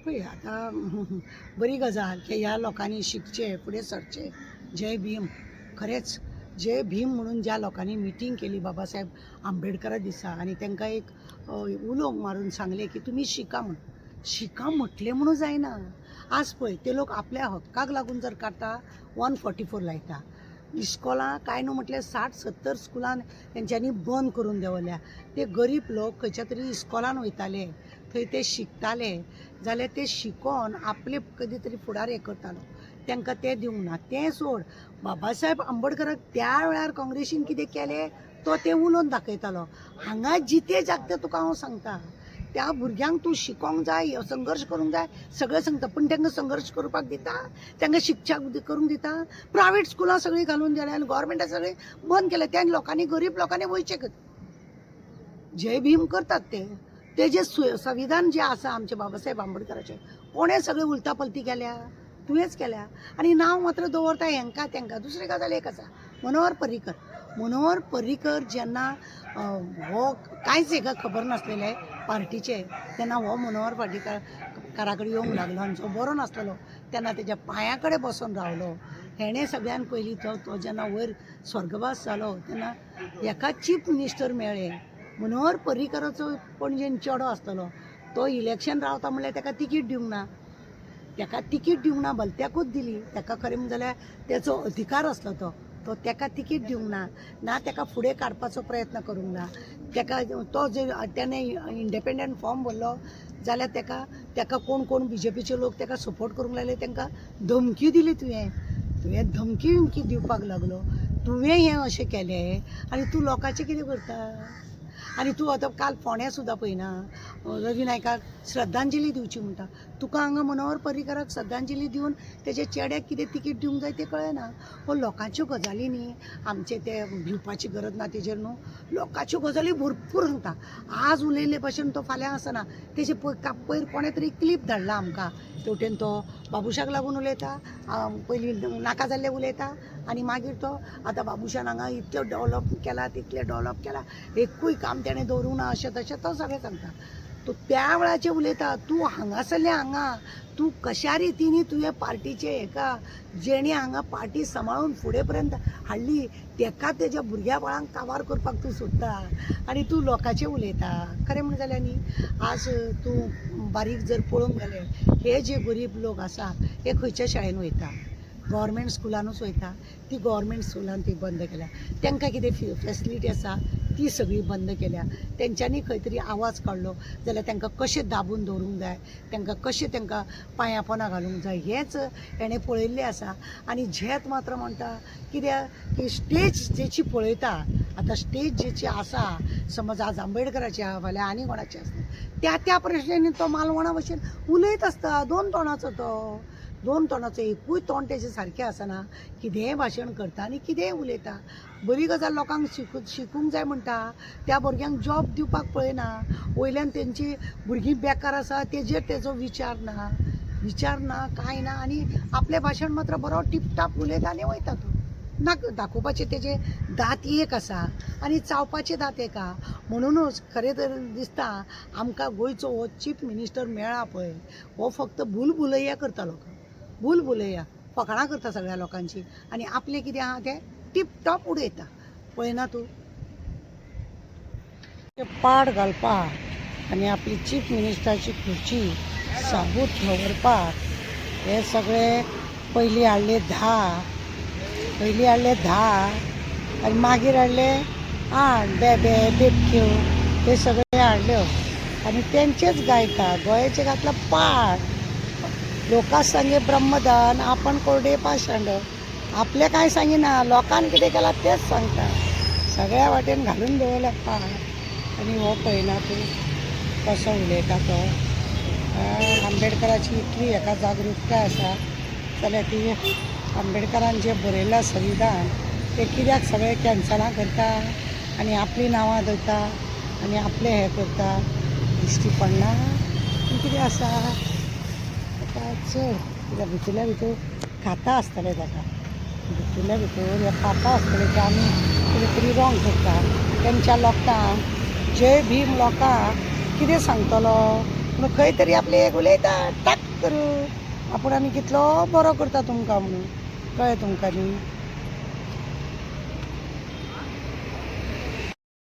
पळय आतां बरी गजाल की ह्या लोकांनी शिकचे फुडें सरचे. जय भीम. खरेंच जय भीम म्हणून ज्या लोकांनी मिटींग केली बाबासाहेब आंबेडकरा दिसा आणि तांकां एक उलो मारून सांगले की तुमी शिका म्हूण. शिका म्हटलें म्हणून जायना. आज पळय ते लोक आपल्या हक्काक लागून जर काडटा 144 लायता. इस्कॉलां कांय न्हू म्हटल्यार 60-70 स्कुलां तेंच्यांनी बंद करून देंवल्या. ते गरीब लोक खंयच्या तरी इस्कॉलान वयताले, थंय ते शिकताले जाल्यार ते शिकोन आपले कधी तरी फुडार हें करतालो. तांकां तें दिवंक ना. तें सोड, बाबासाहेब आंबेडकराक त्या वेळार काँग्रेसीन कितें केलें तो ते उलोवन दाखयतालो. हांगा जिते जागते तुका हांव सांगता, त्या भुरग्यांक तूं शिकोंक जाय, संघर्श करूंक जाय, सगळें सांगता. पूण तांकां संघर्श करपाक दिता, तांकां शिक्षा करूंक दिता. प्रायवेट स्कुलां सगळीं घालून दिल्या आनी गोवोरमेंटान सगळें बंद केलें. त्या लोकांनी गरीब लोकांनी वयचें जय भीम करतात ते जे संविधान जे आसा आमचे बाबासाहेब आंबेडकराचें कोणें सगळें उलता पलती केल्या? तुवेंच केल्या. आनी नांव मात्र दवरता हेंकां तेंकां. दुसरी गजाल एक आसा, मनोहर पर्रीकर. मनोहर पर्रीकर जेन्ना हो कांयच हेका खबर नासलेले पार्टीचे, तेन्ना हो मनोहर पर्रीकारा कडेन येवंक लागलो आनी जो बरो नासलेलो तेन्ना तेज्या पांया कडेन बसून रावलो. हेणें सगळ्यान पयलीं तो जेन्ना वयर स्वर्गवास जालो तेन्ना हेका चीफ मिनिस्टर मेळ्ळे. मनोहर पर्रीकराचो पणजेन चेडो आसतलो, तो इलेक्शन रावता म्हणल्यार ताका तिकीट दिवंक ना. ताका तिकीट दिवंक ना, भलत्याकूच दिली. ताका खरें म्हणलें जाल्यार तेचो अधिकार आसलो तो ताका तिकीट दिवंक ना, ना ताका फुडें काडपाचो प्रयत्न करूंक ना. ताका तो जर तेणें इंडिपेंडंट फॉर्म भरलो जाल्यार ताका कोण BJPचे लोक ताका सपोर्ट करूंक लागले. तांकां धमकी दिली. तुवें धमकी दिवपाक लागलो. तुवें हें अशें केलें आनी तूं लोकांचें कितें करता? आनी तूं आतां काल फोंड्या सुद्दां पळयना, रवी नायकाक श्रद्धांजली दिवची म्हणटा. तुका हांगा मनोहर पर्रीकराक श्रद्धांजली दिवन तेजे चेड्याक कितें तिकीट दिवंक जाय तें कळना. हो लोकांच्यो गजाली न्ही, आमचे ते भिवपाची गरज ना तेजेर न्हू. लोकांच्यो गजाली भरपूर सांगता. आज उलयल्ले भशेन तो फाल्यां आसना. तेजे पयर कोणें तरी क्लिप धाडला आमकां. तेवटेन तो बाबुशाक लागून उलयता, पयलीं नाका जाल्लें उलयता आनी मागीर तो आतां बाबुशान हांगा इतलें डेवलप केला, तितलें डेवलप केला, एकूय काम तेणें दवरूंक ना, अशें तशें तो सगळें सांगता. तूं त्या वेळाचें उलयता. तूं हांगासरलें हांगा, तूं कशा रितीनी तुवें पार्टीचे हेका जेणी हांगा पार्टी सांबाळून फुडें पर्यंत हाडली तेका तेज्या भुरग्या बाळांक काबार करपाक तूं सोदता आनी तूं लोकांचें उलयता. खरें म्हणलें जाल्यार न्ही, आज तूं बारीक जर पळोवंक गेलें, हे जे गरीब लोक आसा हे खंयच्या शाळेन वयता? गव्हर्मेंट स्कुलानूच वयता. ती गव्हर्मेंट स्कुलान ती बंद केल्या. तांकां कितें फॅसिलिटी आसा ती सगळी बंद केल्या. तेंच्यांनी खंय तरी आवाज काडलो जाल्यार तांकां कशें दाबून दवरूंक जाय, तांकां पांयां पोंदां घालूंक जाय, हेंच हेणें पळयल्लें आसा. आनी झेत मात्र म्हणटा कित्याक की स्टेज जेची पळयता, आतां स्टेज जेची आसा, समज आज आंबेडकराची आहा, फाल्यां आनी कोणाची आसता, त्या प्रश्नांनी तो मालवणा भशेन उलयत आसता. दोन तोंडाचो एकूय तोंड तेजें सारकें आसना. कितेंय भाशण करता आनी कितेंय उलयता. बरी गजाल लोकांक शिकूंक जाय म्हणटा, त्या भुरग्यांक जॉब दिवपाक पळयना. वयल्यान तेंची भुरगीं बेकार आसा तेजो विचार ना कांय ना. आनी आपलें भाशण मात्र बरो टिपटाप उलयता आनी वयता. तो दाखोवपाचे तेजे दात एक आसा आनी चावपाचे दात एक आहा. म्हणूनच खरें तर दिसता आमकां गोंयचो हो चीफ मिनिस्टर मेळ्ळा पळय, हो फक्त भूलभुलैया करता. भूलभुलैया फकाणां करता सगळ्या लोकांची आनी आपलें कितें आहा तें टिपटॉप उडयता. पळयना तूं पाड घालपाक आनी आपली चीफ मिनिस्टराची खुर्ची साबूत दवरपाक हे सगळे पयलीं हाडले 10 आनी मागीर हाडले 8 बेबक्यो, ते सगळे हाडल्यो आनी तेंचेच गायता. गोंयाचे घातला पाड. लोकांक सांगे ब्रह्मदान, आपण कोरडे पाषांड. आपलें कांय सांगिना, लोकांन कितें केलां तेंच सांगता. सगळ्या वाटेन घालून दवरल्या पाड. आनी हो पळयना तूं कसो उलयता तो. आंबेडकराची इतली हेका जागृताय आसा जाल्यार ती आंबेडकरान जें बरयलां संविधान तें कित्याक सगळें कॅन्सलां करता आनी आपलीं नांवां धरता आनी आपलें हें करता. दिश्टी पडना कितें आसा चड. कित्याक भितरल्या भितर खाता आसतलें ताका, भितरल्या भितर हें खाता आसतलें की आमी कितें तरी रॉंग करता. तेंच्या लोकांक जय भीम लोकांक कितें सांगतलो? पूण खंय तरी आपले एक उलयता टाक करून आपूण आमी कितलो बरो करता तुमकां म्हणून कळ्ळें तुमकां न्ही.